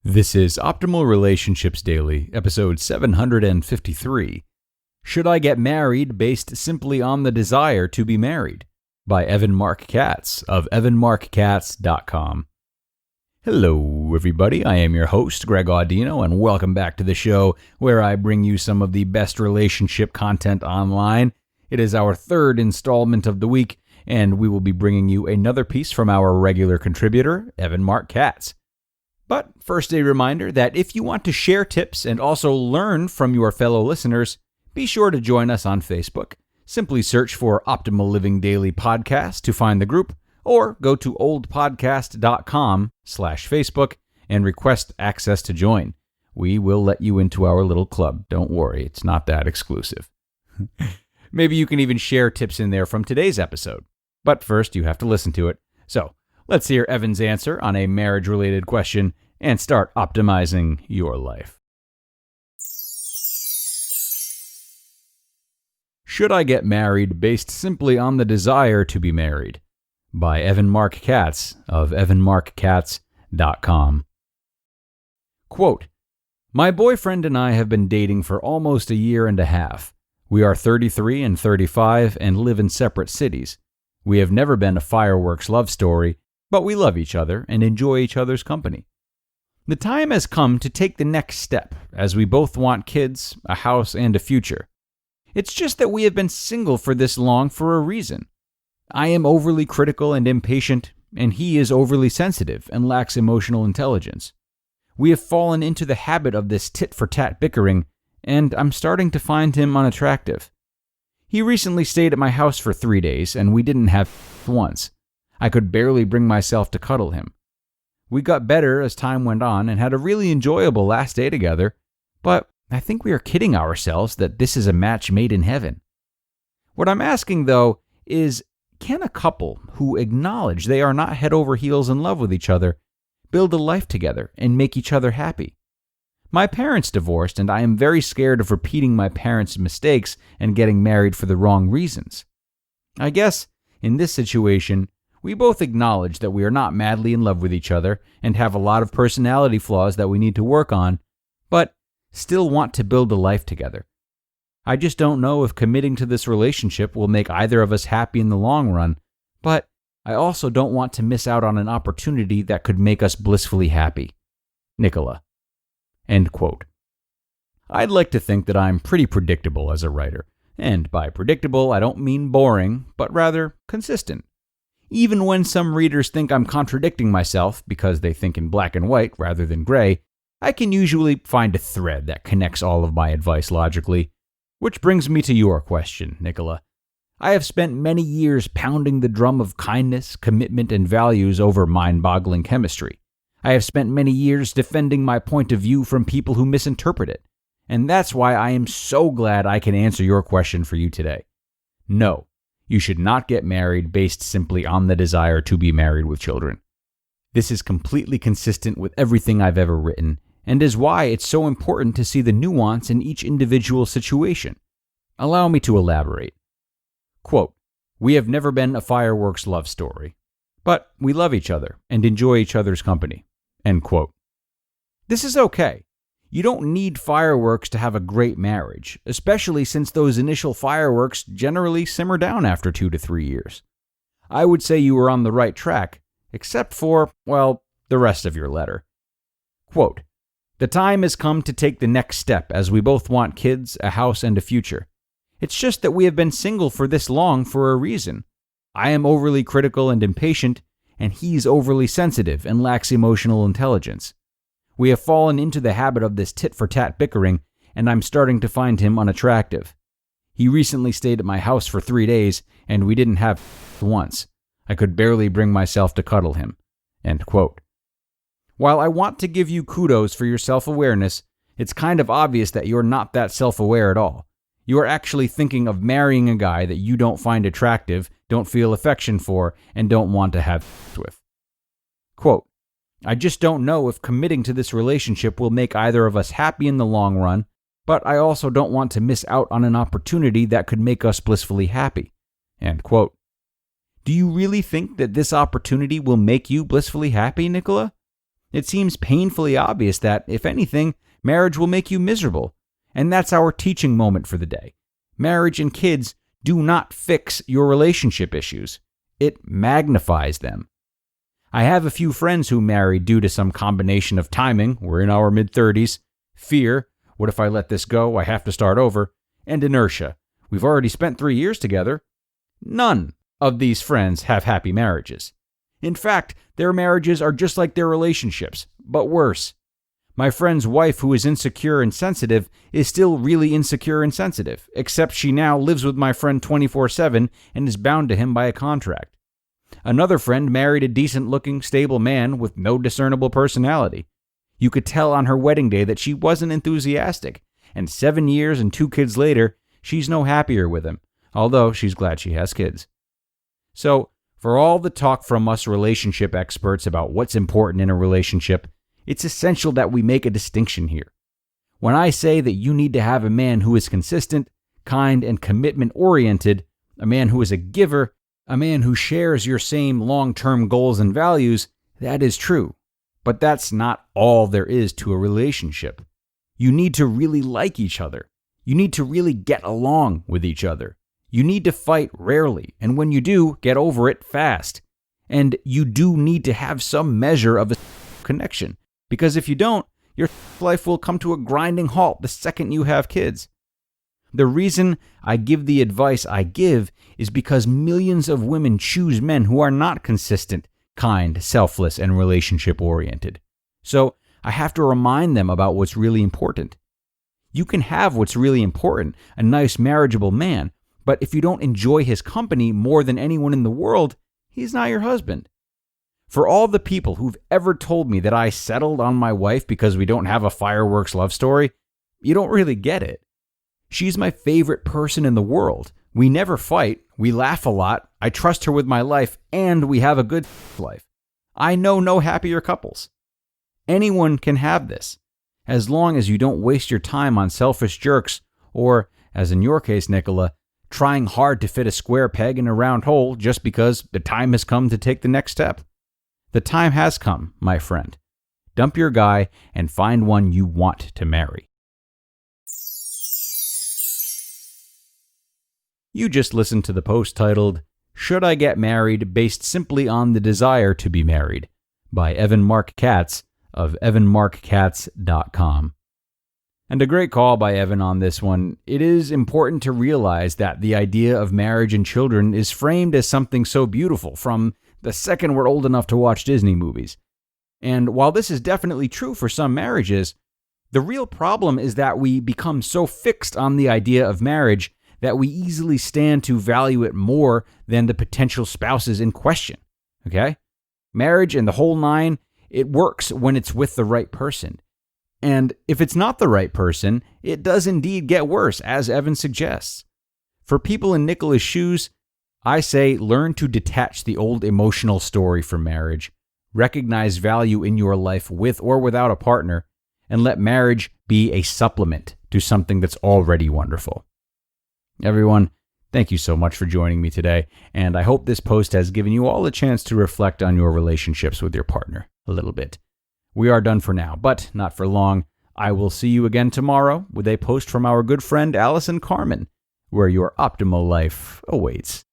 This is Optimal Relationships Daily, episode 753. Should I get married based simply on the desire to be married? By Evan Marc Katz of evanmarckatz.com. Hello, everybody. I am your host, Greg Audino, and welcome back to the show where I bring you some of the best relationship content online. It is our third installment of the week, and we will be bringing you another piece from our regular contributor, Evan Marc Katz. But first, a reminder that if you want to share tips and also learn from your fellow listeners, be sure to join us on Facebook. Simply search for Optimal Living Daily Podcast to find the group, or go to oldpodcast.com/Facebook and request access to join. We will let you into our little club. Don't worry, it's not that exclusive. Maybe you can even share tips in there from today's episode. But first, you have to listen to it. So, let's hear Evan's answer on a marriage-related question and start optimizing your life. Should I get married based simply on the desire to be married? By Evan Marc Katz of evanmarckatz.com. Quote, my boyfriend and I have been dating for almost a year and a half. We are 33 and 35 and live in separate cities. We have never been a fireworks love story, but we love each other and enjoy each other's company. The time has come to take the next step, as we both want kids, a house, and a future. It's just that we have been single for this long for a reason. I am overly critical and impatient, and he is overly sensitive and lacks emotional intelligence. We have fallen into the habit of this tit-for-tat bickering, and I'm starting to find him unattractive. He recently stayed at my house for 3 days, and we didn't have once. I could barely bring myself to cuddle him. We got better as time went on and had a really enjoyable last day together, but I think we are kidding ourselves that this is a match made in heaven. What I'm asking, though, is can a couple who acknowledge they are not head over heels in love with each other build a life together and make each other happy? My parents divorced, and I am very scared of repeating my parents' mistakes and getting married for the wrong reasons. I guess, in this situation, we both acknowledge that we are not madly in love with each other and have a lot of personality flaws that we need to work on, but still want to build a life together. I just don't know if committing to this relationship will make either of us happy in the long run, but I also don't want to miss out on an opportunity that could make us blissfully happy. Nicola. End quote. I'd like to think that I'm pretty predictable as a writer, and by predictable I don't mean boring, but rather consistent. Even when some readers think I'm contradicting myself because they think in black and white rather than gray, I can usually find a thread that connects all of my advice logically. Which brings me to your question, Nicola. I have spent many years pounding the drum of kindness, commitment, and values over mind-boggling chemistry. I have spent many years defending my point of view from people who misinterpret it. And that's why I am so glad I can answer your question for you today. No. You should not get married based simply on the desire to be married with children. This is completely consistent with everything I've ever written, and is why it's so important to see the nuance in each individual situation. Allow me to elaborate. Quote, we have never been a fireworks love story, but we love each other and enjoy each other's company. End quote. This is okay. You don't need fireworks to have a great marriage, especially since those initial fireworks generally simmer down after 2 to 3 years. I would say you were on the right track, except for, well, the rest of your letter. Quote, the time has come to take the next step as we both want kids, a house, and a future. It's just that we have been single for this long for a reason. I am overly critical and impatient, and he's overly sensitive and lacks emotional intelligence. We have fallen into the habit of this tit-for-tat bickering, and I'm starting to find him unattractive. He recently stayed at my house for 3 days, and we didn't have once. I could barely bring myself to cuddle him. End quote. While I want to give you kudos for your self-awareness, it's kind of obvious that you're not that self-aware at all. You are actually thinking of marrying a guy that you don't find attractive, don't feel affection for, and don't want to have with. Quote, I just don't know if committing to this relationship will make either of us happy in the long run, but I also don't want to miss out on an opportunity that could make us blissfully happy. End quote. Do you really think that this opportunity will make you blissfully happy, Nicola? It seems painfully obvious that, if anything, marriage will make you miserable. And that's our teaching moment for the day. Marriage and kids do not fix your relationship issues. It magnifies them. I have a few friends who married due to some combination of timing, we're in our mid-30s, fear, what if I let this go, I have to start over, and inertia. We've already spent 3 years together. None of these friends have happy marriages. In fact, their marriages are just like their relationships, but worse. My friend's wife, who is insecure and sensitive, is still really insecure and sensitive, except she now lives with my friend 24/7 and is bound to him by a contract. Another friend married a decent-looking, stable man with no discernible personality. You could tell on her wedding day that she wasn't enthusiastic, and 7 years and 2 kids later, she's no happier with him, although she's glad she has kids. So, for all the talk from us relationship experts about what's important in a relationship, it's essential that we make a distinction here. When I say that you need to have a man who is consistent, kind, and commitment-oriented, a man who is a giver, a man who shares your same long-term goals and values, that is true. But that's not all there is to a relationship. You need to really like each other. You need to really get along with each other. You need to fight rarely, and when you do, get over it fast. And you do need to have some measure of a connection, because if you don't, your life will come to a grinding halt the second you have kids. The reason I give the advice I give is because millions of women choose men who are not consistent, kind, selfless, and relationship-oriented. So I have to remind them about what's really important. You can have what's really important, a nice, marriageable man, but if you don't enjoy his company more than anyone in the world, he's not your husband. For all the people who've ever told me that I settled on my wife because we don't have a fireworks love story, you don't really get it. She's my favorite person in the world. We never fight, we laugh a lot, I trust her with my life, and we have a good life. I know no happier couples. Anyone can have this, as long as you don't waste your time on selfish jerks, or, as in your case, Nicola, trying hard to fit a square peg in a round hole just because the time has come to take the next step. The time has come, my friend. Dump your guy and find one you want to marry. You just listened to the post titled, "Should I Get Married Based Simply on the Desire to Be Married?" by Evan Marc Katz of evanmarckatz.com. And a great call by Evan on this one. It is important to realize that the idea of marriage and children is framed as something so beautiful from the second we're old enough to watch Disney movies. And while this is definitely true for some marriages, the real problem is that we become so fixed on the idea of marriage that we easily stand to value it more than the potential spouses in question. Okay? Marriage and the whole nine, it works when it's with the right person. And if it's not the right person, it does indeed get worse, as Evan suggests. For people in Nicola's shoes, I say learn to detach the old emotional story from marriage, recognize value in your life with or without a partner, and let marriage be a supplement to something that's already wonderful. Everyone, thank you so much for joining me today, and I hope this post has given you all a chance to reflect on your relationships with your partner a little bit. We are done for now, but not for long. I will see you again tomorrow with a post from our good friend Allison Carmen, where your optimal life awaits.